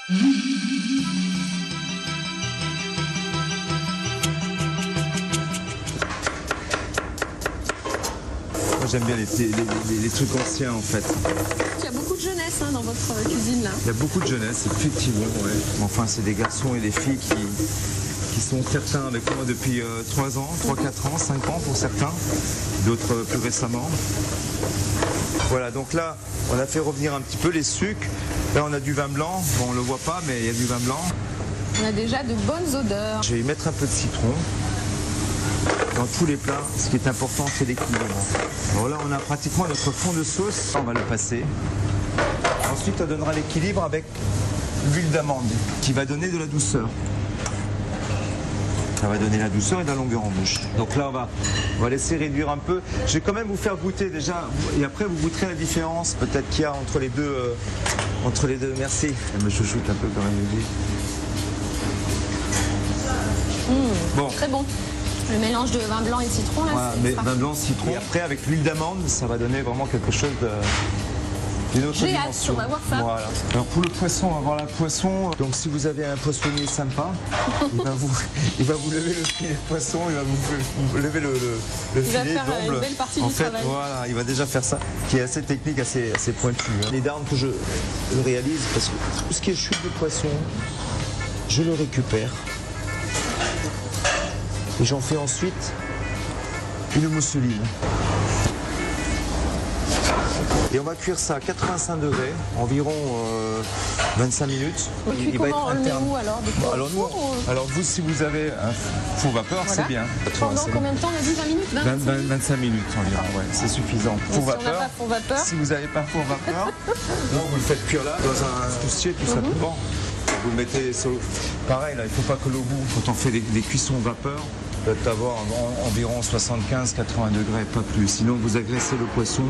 Moi j'aime bien les trucs anciens en fait. Il y a beaucoup de jeunesse dans votre cuisine là. Il y a beaucoup de jeunesse, effectivement, ouais. Enfin c'est des garçons et des filles qui sont certains avec moi depuis 3 ans, 3-4 ans, 5 ans pour certains, d'autres plus récemment. Voilà, donc là, on a fait revenir un petit peu les sucres. Là, on a du vin blanc. Bon, on ne le voit pas, mais il y a du vin blanc. On a déjà de bonnes odeurs. Je vais y mettre un peu de citron. Dans tous les plats, ce qui est important, c'est l'équilibre. Alors là, on a pratiquement notre fond de sauce. On va le passer. Ensuite, on donnera l'équilibre avec l'huile d'amande, qui va donner de la douceur. Ça va donner la douceur et de la longueur en bouche. Donc là, on va laisser réduire un peu. Je vais quand même vous faire goûter déjà. Et après, vous goûterez la différence peut-être qu'il y a entre les deux. Merci. Elle me chouchoute un peu quand même, Lily. Bon. Très bon. Le mélange de vin blanc et citron, là, voilà, c'est vin blanc, citron. Et après, avec l'huile d'amande, ça va donner vraiment quelque chose d'une autre dimension. On va voir ça. Voilà. Alors pour le poisson, on va voir la poisson. Donc si vous avez un poissonnier sympa, il va vous lever le filet de poisson, il va vous lever le filet Il va faire d'omble. une belle partie en du fait, travail. voilà, il va déjà faire ça, qui est assez technique, assez pointu. Les darnes que je réalise, parce que tout ce qui est chute de poisson, je le récupère. Et j'en fais ensuite une mousseline. Et on va cuire ça à 85 degrés, environ 25 minutes. Il va être interne. Alors, alors vous, si vous avez un four vapeur, voilà. C'est bien. Pendant combien de temps on a dit 20 minutes 25 minutes environ, ouais, c'est suffisant. Four vapeur, si vous n'avez pas four vapeur, vous le faites cuire là, dans un soucier tout simplement. Vous le mettez sur l'eau. Pareil, là, il ne faut pas que l'eau boue. Quand on fait des cuissons vapeur, vous devez avoir environ 75-80 degrés, pas plus. Sinon, vous agressez le poisson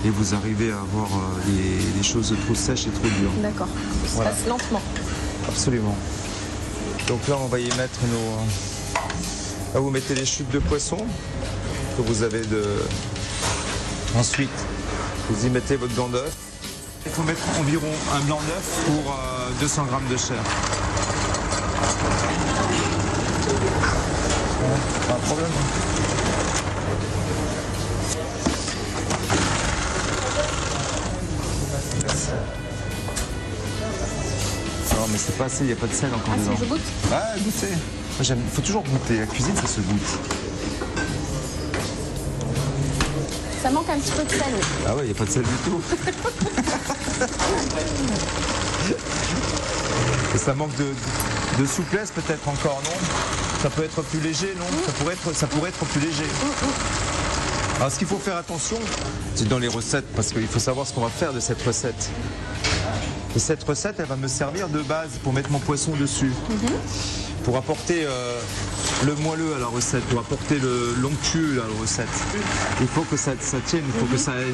et vous arrivez à avoir des choses trop sèches et trop dures. D'accord. Ça se passe lentement. Absolument. Donc là, on va y mettre Là, vous mettez les chutes de poisson que vous avez Ensuite, vous y mettez votre blanc d'œuf. Il faut mettre environ un blanc d'œuf pour 200 g de chair. Pas de problème. Non mais c'est pas assez, il n'y a pas de sel encore dedans. Si je goûte ? Ah, goûtez. Il faut toujours goûter, la cuisine ça se goûte. Ça manque un petit peu de sel. Ah ouais, il n'y a pas de sel du tout. Et ça manque de souplesse peut-être encore, non? Ça peut être plus léger, non? Ça pourrait être plus léger. Alors ce qu'il faut faire attention, c'est dans les recettes, parce qu'il faut savoir ce qu'on va faire de cette recette. Et cette recette, elle va me servir de base pour mettre mon poisson dessus. Pour apporter le moelleux à la recette, pour apporter le l'onctueux à la recette. Il faut que ça tienne, il faut que ça ait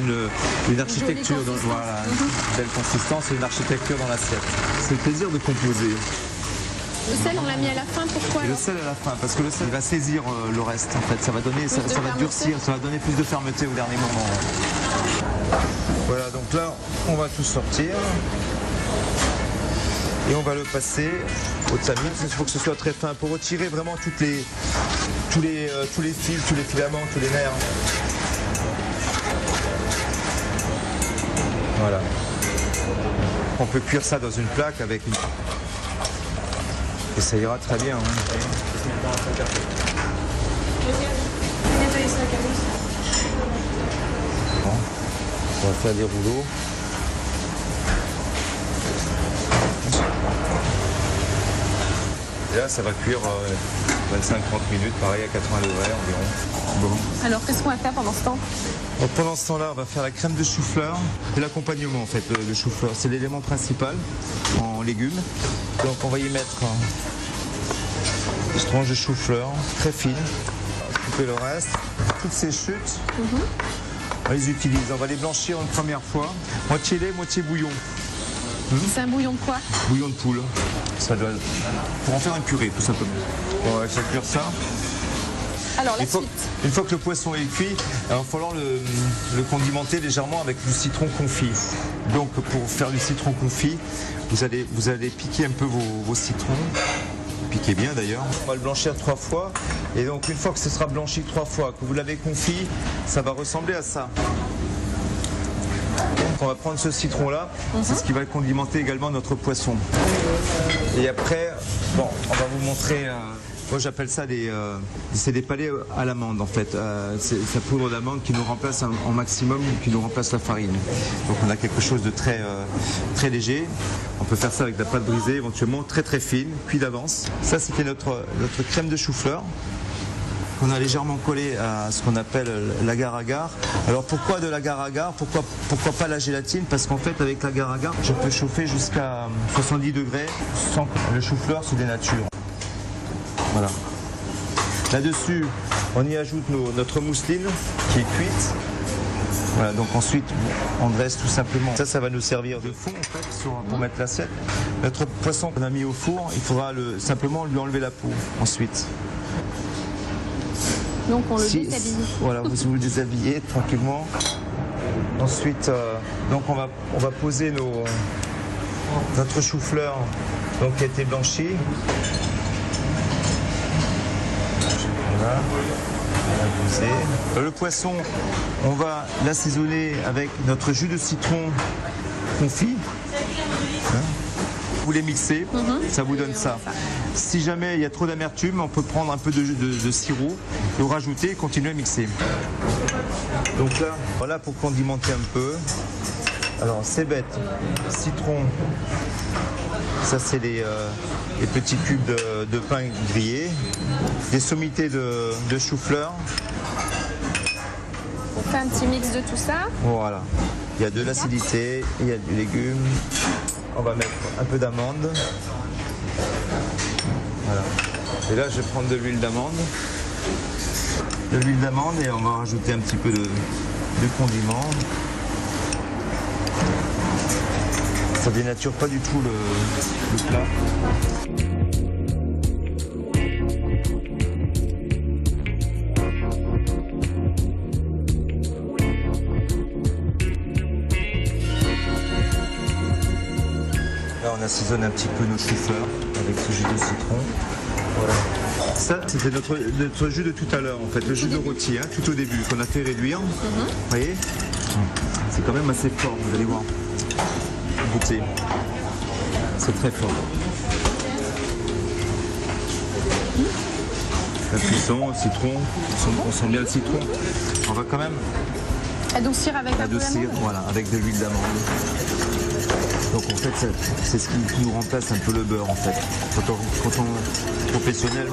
une architecture, voilà, une belle consistance et une architecture dans l'assiette. C'est le plaisir de composer. Le sel, on l'a mis à la fin, pourquoi alors ? Le sel à la fin, parce que le sel il va saisir le reste en fait, ça va donner, ça va durcir, ça va donner plus de fermeté au dernier moment. Voilà, donc là, on va tout sortir. Et on va le passer au tamis. Il faut que ce soit très fin pour retirer vraiment tous les fils, tous les filaments, tous les nerfs. Voilà. On peut cuire ça dans une plaque avec une... Et ça ira très bien. Bon. On va faire des rouleaux. Et là, ça va cuire 25-30 minutes, pareil à 80 degrés environ. Bon. Alors, qu'est-ce qu'on va faire pendant ce temps? Donc, pendant ce temps-là, on va faire la crème de chou-fleur. C'est l'accompagnement en fait, le chou-fleur. C'est l'élément principal en légumes. Donc, on va y mettre une tranche de chou-fleur très fine. On va couper le reste. Toutes ces chutes, on les utilise. On va les blanchir une première fois. Moitié lait, moitié bouillon. C'est un bouillon de quoi? Bouillon de poule. Ça doit... Pour en faire un purée, tout simplement. On va faire cuire ça. Alors, la suite. Une fois que le poisson est cuit, il va falloir le condimenter légèrement avec du citron confit. Donc pour faire du citron confit, vous allez piquer un peu vos citrons. Piquez bien d'ailleurs. On va le blanchir 3 fois. Et donc une fois que ce sera blanchi 3 fois, que vous l'avez confit, ça va ressembler à ça. Donc on va prendre ce citron là, c'est ce qui va condimenter également notre poisson. Et après, bon, on va vous montrer, moi j'appelle ça c'est des palets à l'amande en fait. C'est la poudre d'amande qui nous remplace en maximum, qui nous remplace la farine. Donc on a quelque chose de très, très léger. On peut faire ça avec de la pâte brisée, éventuellement très très fine, cuit d'avance. Ça c'était notre crème de chou-fleur. On a légèrement collé à ce qu'on appelle l'agar-agar. Alors pourquoi de l'agar-agar ? Pourquoi pas la gélatine ? Parce qu'en fait avec l'agar-agar, je peux chauffer jusqu'à 70 degrés sans que le chou-fleur se dénature. Voilà. Là-dessus, on y ajoute notre mousseline qui est cuite. Voilà, donc ensuite on dresse tout simplement. Ça va nous servir de fond en fait pour mettre l'assiette. Notre poisson qu'on a mis au four, il faudra simplement lui enlever la peau ensuite. Donc on le déshabille. Voilà, vous le déshabillez tranquillement. Ensuite, donc on va poser notre chou-fleur qui a été blanchi. Voilà. On va poser. Le poisson, on va l'assaisonner avec notre jus de citron confit. Vous les mixez, ça vous donne ça. Si jamais il y a trop d'amertume, on peut prendre un peu de sirop, le rajouter et continuer à mixer. Donc là, voilà pour condimenter un peu. Alors c'est bête, citron, ça c'est les petits cubes de pain grillé, des sommités de chou-fleur. On fait un petit mix de tout ça. Voilà, il y a de l'acidité, il y a du légume. On va mettre un peu d'amande. Voilà. Et là, je vais prendre de l'huile d'amande. De l'huile d'amande et on va rajouter un petit peu de condiment. Ça dénature pas du tout le plat. On assaisonne un petit peu nos chou-fleurs avec ce jus de citron. Voilà. Ça, c'était notre jus de tout à l'heure, en fait, le jus de rôti, tout au début, qu'on a fait réduire. Vous voyez ? C'est quand même assez fort, vous allez voir. Goûtez. C'est très fort. La cuisson, le citron, on sent bien le citron. On va quand même adoucir avec voilà, avec de l'huile d'amande. Donc en fait, c'est ce qui nous remplace un peu le beurre en fait. Quand on professionnel,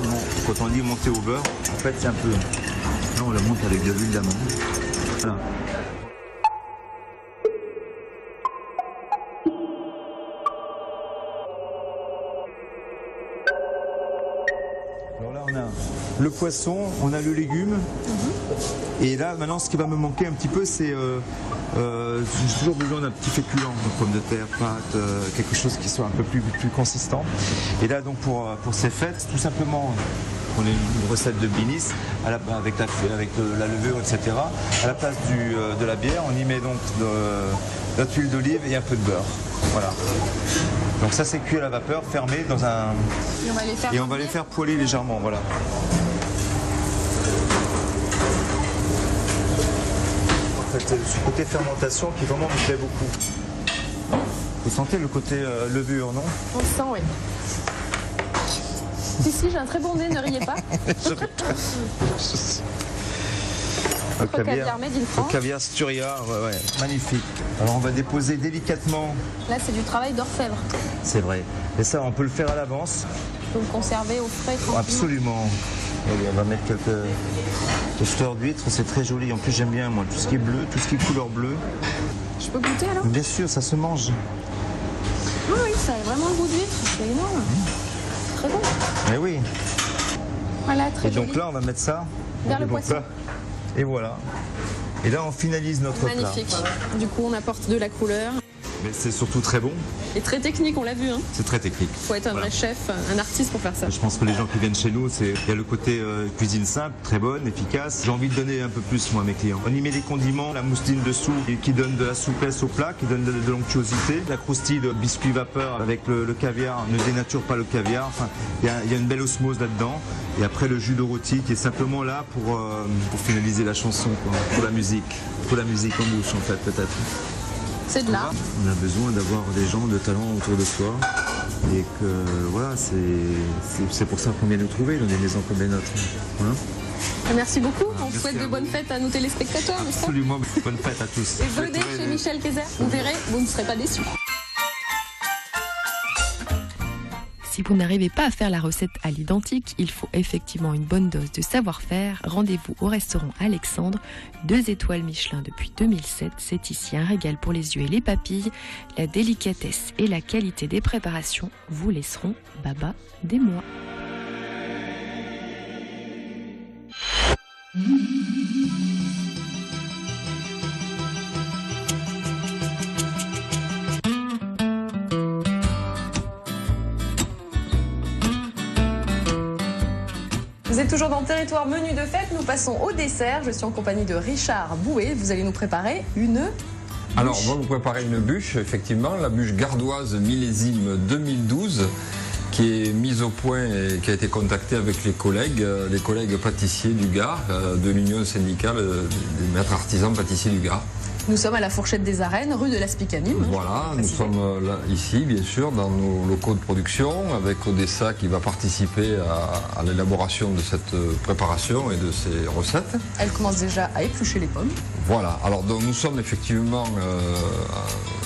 quand on dit monter au beurre, en fait c'est un peu. Là on la monte avec de l'huile d'amande. Voilà. Alors là on a le poisson, on a le légume. Et là maintenant ce qui va me manquer un petit peu c'est j'ai toujours besoin d'un petit féculent, donc pommes de terre, pâtes, quelque chose qui soit un peu plus consistant. Et là donc pour ces fêtes, tout simplement, on a une recette de blinis avec la levure, etc. À la place de la bière, on y met donc de l'huile d'olive et un peu de beurre. Voilà. Donc ça c'est cuit à la vapeur, fermé dans un. Et on va les faire poêler légèrement, voilà. Ce côté fermentation qui vraiment me plaît beaucoup. Vous sentez le côté levure, non? On le sent, oui. Si, j'ai un très bon nez, ne riez pas. Le caviar Sturia, ouais, magnifique. Alors on va déposer délicatement. Là c'est du travail d'orfèvre. C'est vrai. Et ça on peut le faire à l'avance. On peut le conserver au frais. Absolument. Et on va mettre quelques fleurs d'huître, c'est très joli. En plus j'aime bien moi tout ce qui est bleu, tout ce qui est couleur bleue. Je peux goûter alors? Bien sûr, ça se mange. Oui, ça a vraiment le goût d'huître, c'est énorme. Très bon. Mais oui. Voilà, très joli. Et donc là on va mettre ça vers le poisson. Là, et voilà. Et là on finalise notre plat. Magnifique. Du coup on apporte de la couleur. Mais c'est surtout très bon. Et très technique, on l'a vu. Hein. C'est très technique. Faut être un vrai chef, un artiste pour faire ça. Je pense que les gens qui viennent chez nous, il y a le côté cuisine simple, très bonne, efficace. J'ai envie de donner un peu plus, moi, à mes clients. On y met des condiments, la mousseline dessous, qui donne de la souplesse au plat, qui donne de l'onctuosité. La croustille de biscuit vapeur avec le caviar ne dénature pas le caviar. Enfin, il y a une belle osmose là-dedans. Et après, le jus de rôti qui est simplement là pour finaliser la chanson, quoi. Pour la musique en bouche, en fait, peut-être. C'est de l'art. On a besoin d'avoir des gens de talent autour de soi. Et que voilà, c'est pour ça qu'on vient nous trouver dans des maisons comme les nôtres. Voilà. Merci beaucoup. On vous souhaite de bonnes fêtes à nos téléspectateurs, n'est-ce pas? Absolument, bonne fête à tous. Et venez chez Michel Kayser, vous verrez, vous ne serez pas déçus. Si vous n'arrivez pas à faire la recette à l'identique, il faut effectivement une bonne dose de savoir-faire. Rendez-vous au restaurant Alexandre, 2 étoiles Michelin depuis 2007. C'est ici un régal pour les yeux et les papilles. La délicatesse et la qualité des préparations vous laisseront baba des mois. Vous êtes toujours dans le territoire menu de fête, nous passons au dessert. Je suis en compagnie de Richard Bouet. Vous allez nous préparer une bûche. Alors, on va vous préparer une bûche, effectivement, la bûche gardoise millésime 2012, qui est mise au point et qui a été contactée avec les collègues pâtissiers du Gard, de l'Union syndicale des maîtres artisans pâtissiers du Gard. Nous sommes à la Fourchette des Arènes, rue de la Spicanime. Voilà, nous sommes là, ici, bien sûr, dans nos locaux de production, avec Odessa qui va participer à l'élaboration de cette préparation et de ces recettes. Elle commence déjà à éplucher les pommes. Voilà, alors donc, nous sommes effectivement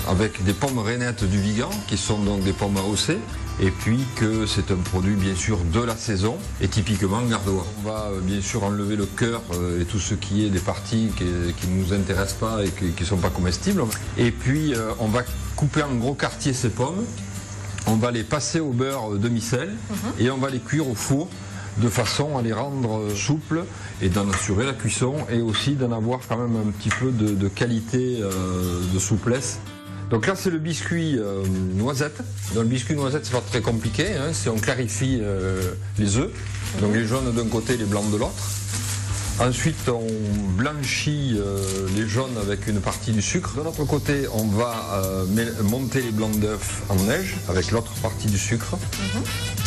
avec des pommes rainettes du Vigan, qui sont donc des pommes AOC, et puis que c'est un produit bien sûr de la saison et typiquement gardois. On va bien sûr enlever le cœur et tout ce qui est des parties qui ne nous intéressent pas et qui ne sont pas comestibles. Et puis on va couper en gros quartiers ces pommes, on va les passer au beurre demi-sel et on va les cuire au four de façon à les rendre souples et d'en assurer la cuisson et aussi d'en avoir quand même un petit peu de qualité, de souplesse. Donc là c'est le biscuit noisette. Dans le biscuit noisette c'est pas très compliqué, hein. C'est on clarifie les œufs, donc les jaunes d'un côté, les blancs de l'autre. Ensuite on blanchit les jaunes avec une partie du sucre. De l'autre côté on va monter les blancs d'œufs en neige avec l'autre partie du sucre.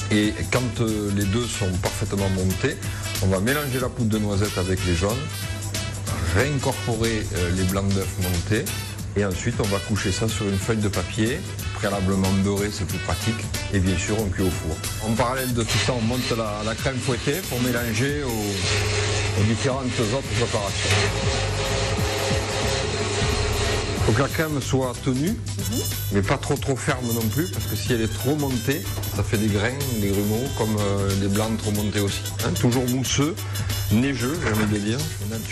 Et quand les deux sont parfaitement montés, on va mélanger la poudre de noisette avec les jaunes, réincorporer les blancs d'œufs montés. Et ensuite, on va coucher ça sur une feuille de papier, préalablement beurrée, c'est plus pratique. Et bien sûr, on cuit au four. En parallèle de tout ça, on monte la crème fouettée pour mélanger aux différentes autres préparations. Il faut que la crème soit tenue, mais pas trop ferme non plus, parce que si elle est trop montée, ça fait des grains, des grumeaux, comme les blancs trop montés aussi. Hein, toujours mousseux, neigeux, j'ai envie de dire. Maintenant,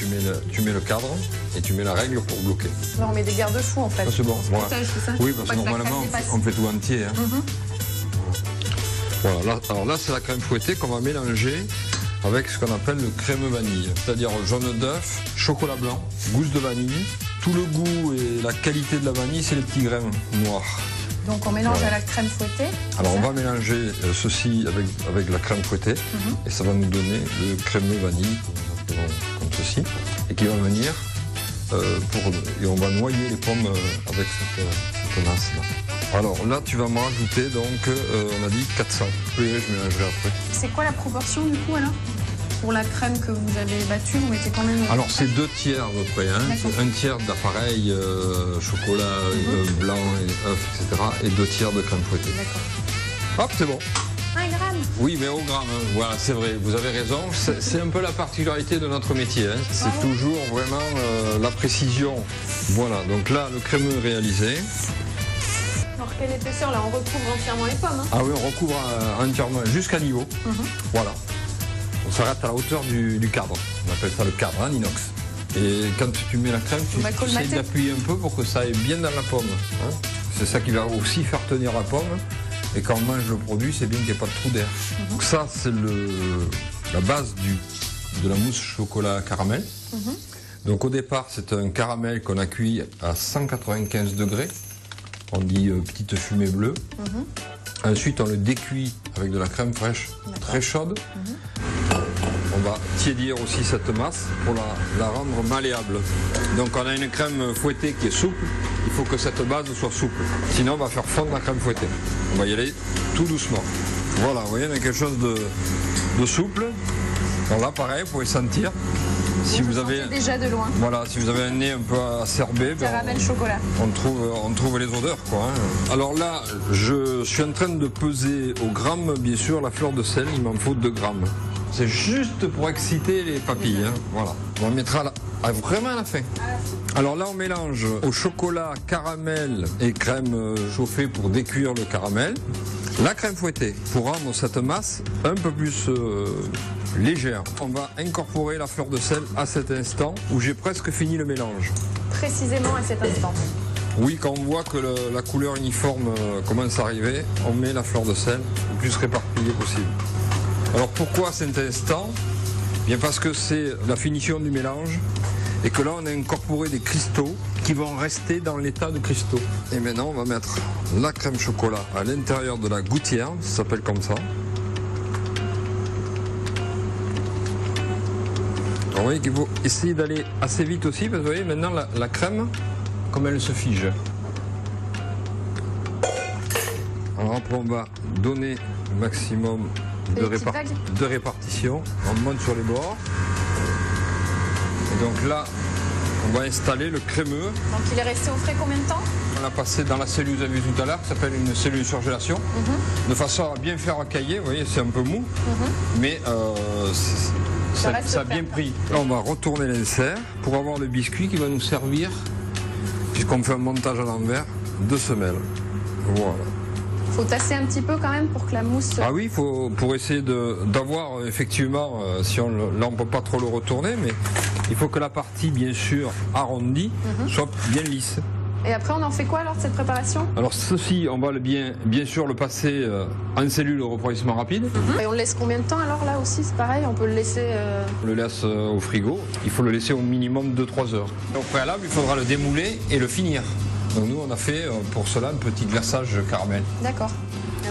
tu mets le cadre et tu mets la règle pour bloquer. Là, on met des garde-fous en fait. Ah, c'est bon. Voilà. C'est ça. Oui, parce que normalement, on fait tout entier. Hein. Voilà, alors là, c'est la crème fouettée qu'on va mélanger avec ce qu'on appelle le crème vanille, c'est-à-dire jaune d'œuf, chocolat blanc, gousse de vanille. Tout le goût et la qualité de la vanille, c'est les petits grains noirs. Donc on mélange à la crème fouettée. Alors on va mélanger ceci avec la crème fouettée et ça va nous donner le crémeux vanille, comme ceci, et qui va venir et on va noyer les pommes avec cette masse-là. Alors là, tu vas me rajouter donc, on a dit 400. Oui, je mélangerai après. C'est quoi la proportion du coup alors? Pour la crème que vous avez battue, vous mettez quand même... Alors c'est 2 tiers à peu près, hein. C'est 1 tiers d'appareil, chocolat blanc, et œufs, etc. Et 2 tiers de crème fouettée. D'accord. Hop, c'est bon. 1 gramme. Oui, mais au gramme, hein. Voilà, c'est vrai, vous avez raison. C'est un peu la particularité de notre métier, hein. C'est toujours vraiment la précision. Voilà, donc là, le crémeux réalisé. Alors quelle épaisseur là? On recouvre entièrement les pommes, hein. Ah oui, on recouvre entièrement jusqu'à niveau. Voilà. On s'arrête à la hauteur du cadre. On appelle ça le cadre en inox. Et quand tu mets la crème, tu essaies d'appuyer un peu pour que ça aille bien dans la pomme. Hein. C'est ça qui va aussi faire tenir la pomme. Et quand on mange le produit, c'est bien qu'il n'y ait pas de trou d'air. Donc ça, c'est la base de la mousse chocolat caramel. Donc au départ, c'est un caramel qu'on a cuit à 195 degrés. On dit petite fumée bleue. Ensuite, on le décuit avec de la crème fraîche très chaude. On va tiédir aussi cette masse pour la rendre malléable. Donc on a une crème fouettée qui est souple, il faut que cette base soit souple. Sinon on va faire fondre la crème fouettée. On va y aller tout doucement. Voilà, vous voyez, on a quelque chose de souple. Alors là pareil, vous pouvez sentir. Si vous avez déjà de loin. Voilà, si vous avez un nez un peu acerbé, Caramel chocolat. on trouve les odeurs, quoi. Hein. Alors là, je suis en train de peser au gramme, bien sûr, la fleur de sel. Il m'en faut 2 grammes. C'est juste pour exciter les papilles. Hein. Voilà. On mettra vraiment à la fin. Alors là, on mélange au chocolat, caramel et crème chauffée pour décuire le caramel. La crème fouettée pour rendre cette masse un peu plus légère. On va incorporer la fleur de sel à cet instant où j'ai presque fini le mélange. Précisément à cet instant. Oui, quand on voit que la couleur uniforme commence à arriver, on met la fleur de sel le plus réparpillée possible. Alors pourquoi cet instant? Bien parce que c'est la finition du mélange et que là on a incorporé des cristaux qui vont rester dans l'état de cristaux. Et maintenant on va mettre la crème chocolat à l'intérieur de la gouttière, ça s'appelle comme ça. Alors, vous voyez qu'il faut essayer d'aller assez vite aussi parce que vous voyez maintenant la crème, comme elle se fige. Alors après on va donner le maximum de répartition. On monte sur les bords. Et donc là, on va installer le crémeux. Donc il est resté au frais combien de temps? On l'a passé dans la cellule que vous avez vue tout à l'heure, qui s'appelle une cellule surgélation, de façon à bien faire cailler. Vous voyez, c'est un peu mou, mais ça a bien pris. Là, on va retourner l'insert pour avoir le biscuit qui va nous servir, puisqu'on fait un montage à l'envers, de semelle. Voilà. Il faut tasser un petit peu quand même pour que la mousse... Ah oui, pour essayer d'avoir effectivement, si on ne peut pas trop le retourner, mais il faut que la partie bien sûr arrondie soit bien lisse. Et après on en fait quoi alors de cette préparation? Alors ceci, on va bien sûr le passer en cellule au refroidissement rapide. Et on le laisse combien de temps alors là aussi? C'est pareil, on peut le laisser... On le laisse au frigo, il faut le laisser au minimum 2-3 heures. Au préalable, il faudra le démouler et le finir. Donc nous on a fait pour cela un petit glaçage caramel. D'accord.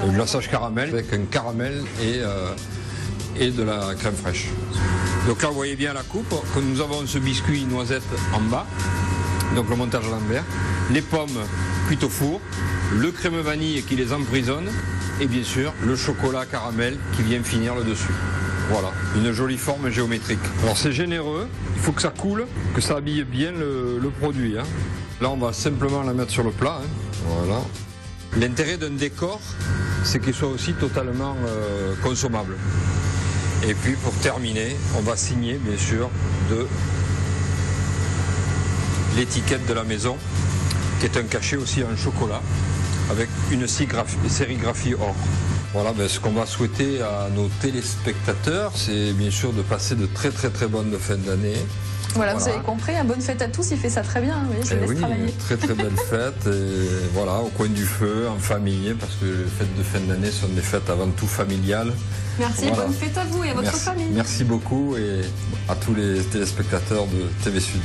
Un glaçage caramel avec un caramel et de la crème fraîche. Donc là vous voyez bien la coupe, que nous avons ce biscuit noisette en bas, donc le montage à l'envers, les pommes cuites au four, le crème vanille qui les emprisonne et bien sûr le chocolat caramel qui vient finir le dessus. Voilà, une jolie forme géométrique. Alors c'est généreux, il faut que ça coule, que ça habille bien le produit. Hein. Là on va simplement la mettre sur le plat. Hein. Voilà. L'intérêt d'un décor, c'est qu'il soit aussi totalement consommable. Et puis pour terminer, on va signer bien sûr de l'étiquette de la maison, qui est un cachet aussi en chocolat, avec une sérigraphie or. Voilà, ce qu'on va souhaiter à nos téléspectateurs, c'est bien sûr de passer de très bonnes fêtes d'année. Voilà, vous avez compris, une bonne fête à tous, il fait ça très bien, vous voyez, ça laisse travailler. Très belle fête, et voilà, au coin du feu, en famille, parce que les fêtes de fin d'année sont des fêtes avant tout familiales. Merci, voilà. Bonne fête à vous et à votre famille. Merci beaucoup et à tous les téléspectateurs de TV Sud.